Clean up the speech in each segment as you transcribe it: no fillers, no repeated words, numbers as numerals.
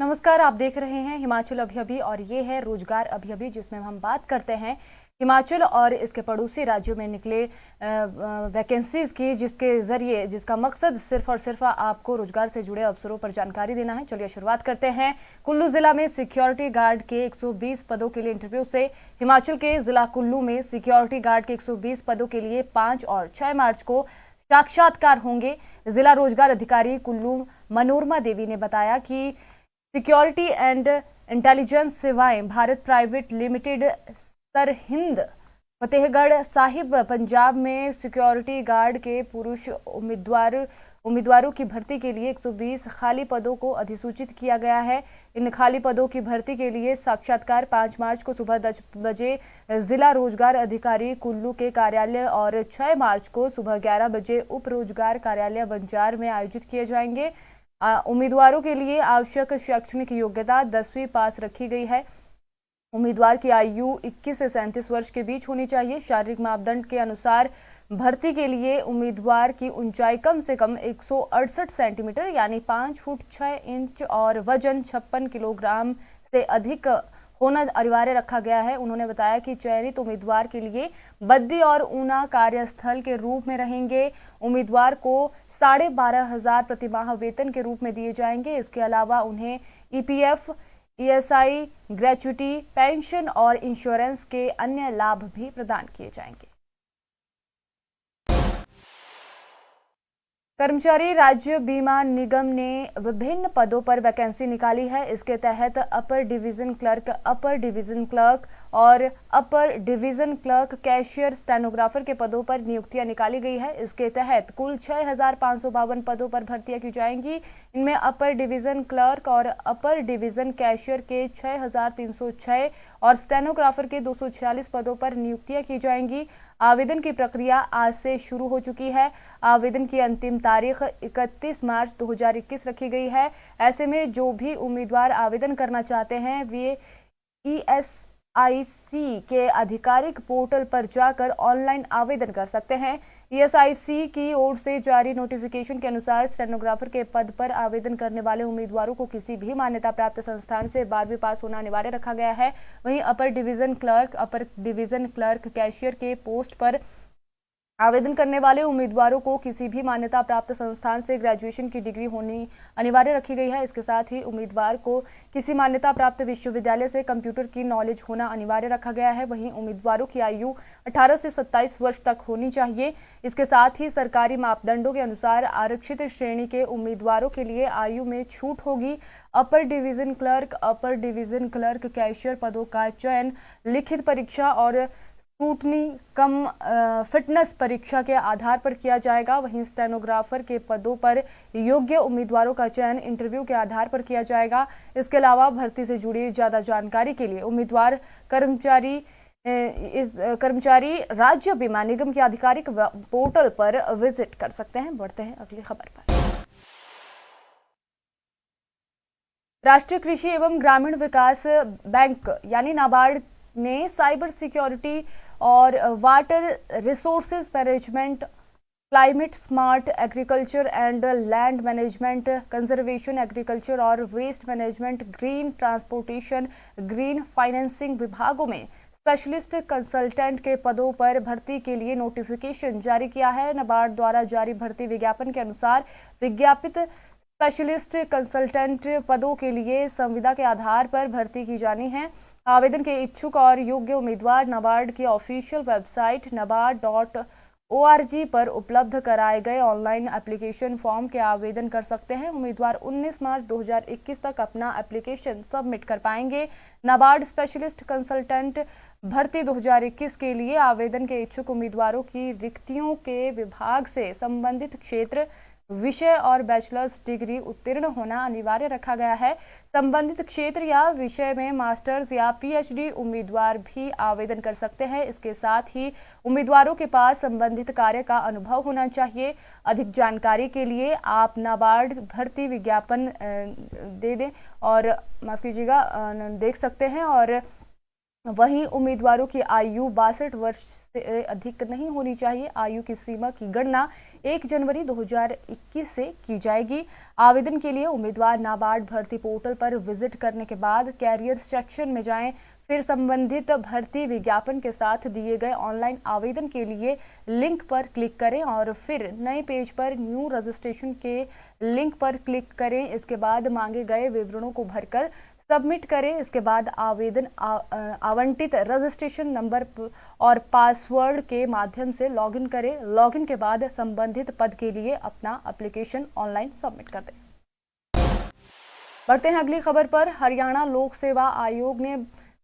नमस्कार, आप देख रहे हैं हिमाचल अभी अभी और ये है रोजगार अभी अभी, जिसमें हम बात करते हैं हिमाचल और इसके पड़ोसी राज्यों में निकले वैकेंसीज की, जिसका मकसद सिर्फ और सिर्फ आपको रोजगार से जुड़े अवसरों पर जानकारी देना है। चलिए शुरुआत करते हैं। कुल्लू जिला में सिक्योरिटी गार्ड के 120 पदों के लिए इंटरव्यू से। हिमाचल के जिला कुल्लू में सिक्योरिटी गार्ड के 120 पदों के लिए 5 और 6 मार्च को साक्षात्कार होंगे। जिला रोजगार अधिकारी कुल्लू मनोरमा देवी ने बताया कि सिक्योरिटी एंड इंटेलिजेंस सेवाएं भारत प्राइवेट लिमिटेड सरहिंद फतेहगढ़ साहिब पंजाब में सिक्योरिटी गार्ड के पुरुष उम्मीदवारों की भर्ती के लिए 120 खाली पदों को अधिसूचित किया गया है। इन खाली पदों की भर्ती के लिए साक्षात्कार 5 मार्च को सुबह 10 बजे जिला रोजगार अधिकारी कुल्लू के कार्यालय और 6 मार्च को सुबह 11 बजे उप रोजगार कार्यालय बंजार में आयोजित किए जाएंगे। उम्मीदवारों के लिए आवश्यक शैक्षणिक योग्यता 10वीं पास रखी गई है। उम्मीदवार की आयु 21 से 37 वर्ष के बीच होनी चाहिए। शारीरिक मापदंड के अनुसार भर्ती के लिए उम्मीदवार की ऊंचाई कम से कम 168 सेंटीमीटर यानी 5 फुट 6 इंच और वजन 56 किलोग्राम से अधिक होना अनिवार्य रखा गया है। उन्होंने बताया कि चयनित उम्मीदवार के लिए बद्दी और ऊना कार्यस्थल के रूप में रहेंगे। उम्मीदवार को 12,500 प्रतिमाह वेतन के रूप में दिए जाएंगे। इसके अलावा उन्हें ईपीएफ, ईएसआई, ग्रेच्युटी, पेंशन और इंश्योरेंस के अन्य लाभ भी प्रदान किए जाएंगे। कर्मचारी राज्य बीमा निगम ने विभिन्न पदों पर वैकेंसी निकाली है। इसके तहत अपर डिवीजन क्लर्क और upper division clerk, cashier, stenographer के पदों पर नियुक्तियां निकाली गई है। इसके तहत कुल 6,552 पदों पर भर्तियां की जाएंगी। इनमें अपर डिवीजन क्लर्क और अपर डिवीजन कैशियर के 6,306 और स्टेनोग्राफर के 246 पदों पर नियुक्तियां की जाएंगी। आवेदन की प्रक्रिया आज से शुरू हो चुकी है। आवेदन की अंतिम तारीख 31 मार्च 2021 रखी गई है। ऐसे में जो भी उम्मीदवार आवेदन करना चाहते हैं वे ईएसआईसी के आधिकारिक पोर्टल पर जाकर ऑनलाइन आवेदन कर सकते हैं। ईएसआईसी की ओर से जारी नोटिफिकेशन के अनुसार स्टेनोग्राफर के पद पर आवेदन करने वाले उम्मीदवारों को किसी भी मान्यता प्राप्त संस्थान से 12वीं पास होना अनिवार्य रखा गया है। वहीं अपर डिवीजन क्लर्क, कैशियर के पोस्ट पर आवेदन करने वाले उम्मीदवारों को किसी भी मान्यता प्राप्त संस्थान से ग्रेजुएशन की डिग्री होनी अनिवार्य रखी गई है। इसके साथ ही उम्मीदवार को किसी मान्यता प्राप्त विश्वविद्यालय से कंप्यूटर की नॉलेज होना अनिवार्य रखा गया है। वहीं उम्मीदवारों की आयु 18 से 27 वर्ष तक होनी चाहिए। इसके साथ ही सरकारी मापदंडों के अनुसार आरक्षित श्रेणी के उम्मीदवारों के लिए आयु में छूट होगी। अपर डिवीजन क्लर्क, कैशियर पदों का चयन लिखित परीक्षा और स्क्रूटनी कम फिटनेस परीक्षा के आधार पर किया जाएगा। वहीं स्टेनोग्राफर के पदों पर योग्य उम्मीदवारों का चयन इंटरव्यू के आधार पर किया जाएगा। इसके अलावा भर्ती से जुड़ी ज्यादा जानकारी के लिए उम्मीदवार कर्मचारी राज्य बीमा निगम के आधिकारिक पोर्टल पर विजिट कर सकते हैं। बढ़ते हैं अगली खबर पर। राष्ट्रीय कृषि एवं ग्रामीण विकास बैंक यानी नाबार्ड ने साइबर सिक्योरिटी और water resources management, climate smart agriculture and land management, conservation agriculture और waste management, green transportation, green financing विभागों में स्पेशलिस्ट कंसल्टेंट के पदों पर भर्ती के लिए नोटिफिकेशन जारी किया है। नाबार्ड द्वारा जारी भर्ती विज्ञापन के अनुसार विज्ञापित स्पेशलिस्ट कंसल्टेंट पदों के लिए संविदा के आधार पर भर्ती की जानी है। आवेदन के इच्छुक और योग्य उम्मीदवार नाबार्ड की ऑफिशियल वेबसाइट nabard.org पर उपलब्ध कराए गए ऑनलाइन एप्लीकेशन फॉर्म के आवेदन कर सकते हैं। उम्मीदवार 19 मार्च 2021 तक अपना एप्लीकेशन सबमिट कर पाएंगे। नाबार्ड स्पेशलिस्ट कंसल्टेंट भर्ती 2021 के लिए आवेदन के इच्छुक उम्मीदवारों की रिक्तियों के विभाग से संबंधित क्षेत्र, विषय और बैचलर्स डिग्री उत्तीर्ण होना अनिवार्य रखा गया है। संबंधित क्षेत्र या विषय में मास्टर्स या पीएचडी उम्मीदवार भी आवेदन कर सकते हैं। इसके साथ ही उम्मीदवारों के पास संबंधित कार्य का अनुभव होना चाहिए। अधिक जानकारी के लिए आप नाबार्ड भर्ती विज्ञापन देख सकते हैं और वहीं उम्मीदवारों की आयु 62 वर्ष से अधिक नहीं होनी चाहिए। आयु की सीमा की गणना 1 जनवरी 2021 से की जाएगी। आवेदन के लिए उम्मीदवार नाबार्ड भर्ती पोर्टल पर विजिट करने के बाद कैरियर सेक्शन में जाएं, फिर संबंधित भर्ती विज्ञापन के साथ दिए गए ऑनलाइन आवेदन के लिए लिंक पर क्लिक करें और फिर नए पेज पर न्यू रजिस्ट्रेशन के लिंक पर क्लिक करें। इसके बाद मांगे गए विवरणों को भरकर सबमिट करें। इसके बाद आवेदन आवंटित रजिस्ट्रेशन नंबर और पासवर्ड के माध्यम से लॉगिन करें। लॉगिन के बाद संबंधित पद के लिए अपना एप्लीकेशन ऑनलाइन सबमिट कर दें। बढ़ते हैं अगली खबर पर। हरियाणा लोक सेवा आयोग ने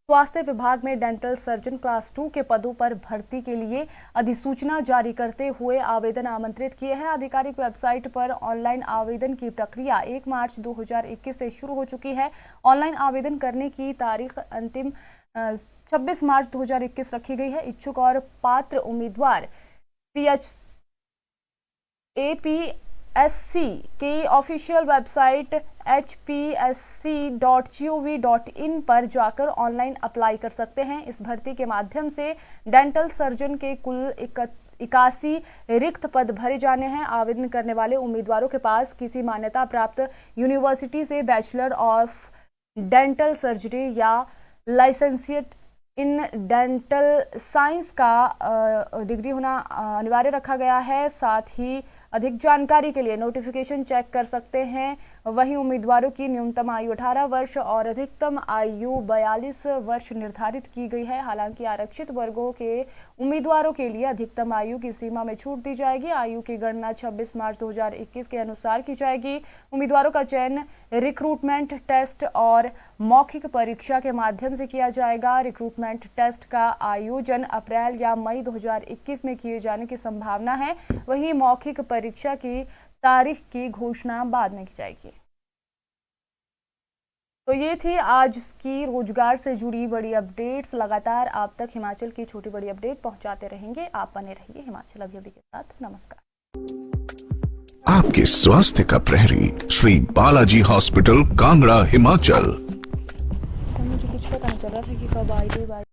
स्वास्थ्य विभाग में डेंटल सर्जन क्लास 2 के पदों पर भर्ती के लिए अधिसूचना जारी करते हुए आवेदन आमंत्रित किए हैं। आधिकारिक वेबसाइट पर ऑनलाइन आवेदन की प्रक्रिया 1 मार्च 2021 से शुरू हो चुकी है। ऑनलाइन आवेदन करने की तारीख अंतिम 26 मार्च 2021 रखी गई है। इच्छुक और पात्र उम्मीदवार APSC की ऑफिशियल वेबसाइट hpsc.gov.in पर जाकर ऑनलाइन अप्लाई कर सकते हैं। इस भर्ती के माध्यम से डेंटल सर्जन के कुल 81 रिक्त पद भरे जाने हैं। आवेदन करने वाले उम्मीदवारों के पास किसी मान्यता प्राप्त यूनिवर्सिटी से बैचलर ऑफ डेंटल सर्जरी या लाइसेंसिएट इन डेंटल साइंस का डिग्री होना अनिवार्य रखा गया है। साथ ही अधिक जानकारी के लिए नोटिफिकेशन चेक कर सकते हैं। वहीं उम्मीदवारों की न्यूनतम आयु 18 वर्ष और अधिकतम आयु 42 वर्ष निर्धारित की गई है। हालांकि आरक्षित वर्गों के उम्मीदवारों के लिए अधिकतम आयु की सीमा में छूट दी जाएगी। आयु की गणना 26 मार्च 2021 के अनुसार की जाएगी। उम्मीदवारों का चयन रिक्रूटमेंट टेस्ट और मौखिक परीक्षा के माध्यम से किया जाएगा। रिक्रूटमेंट टेस्ट का आयोजन अप्रैल या मई 2021 में किए जाने की संभावना है। वहीं मौखिक परीक्षा की तारीख की घोषणा बाद में की जाएगी। तो ये थी आज की रोजगार से जुड़ी बड़ी अपडेट्स। लगातार आप तक हिमाचल की छोटी बड़ी अपडेट पहुंचाते रहेंगे। आप बने रहिए हिमाचल अभी के साथ। नमस्कार। आपके स्वास्थ्य का प्रहरी श्री बालाजी हॉस्पिटल कांगड़ा हिमाचल। मुझे कुछ पता नहीं चल रहा था कि कब आई थी।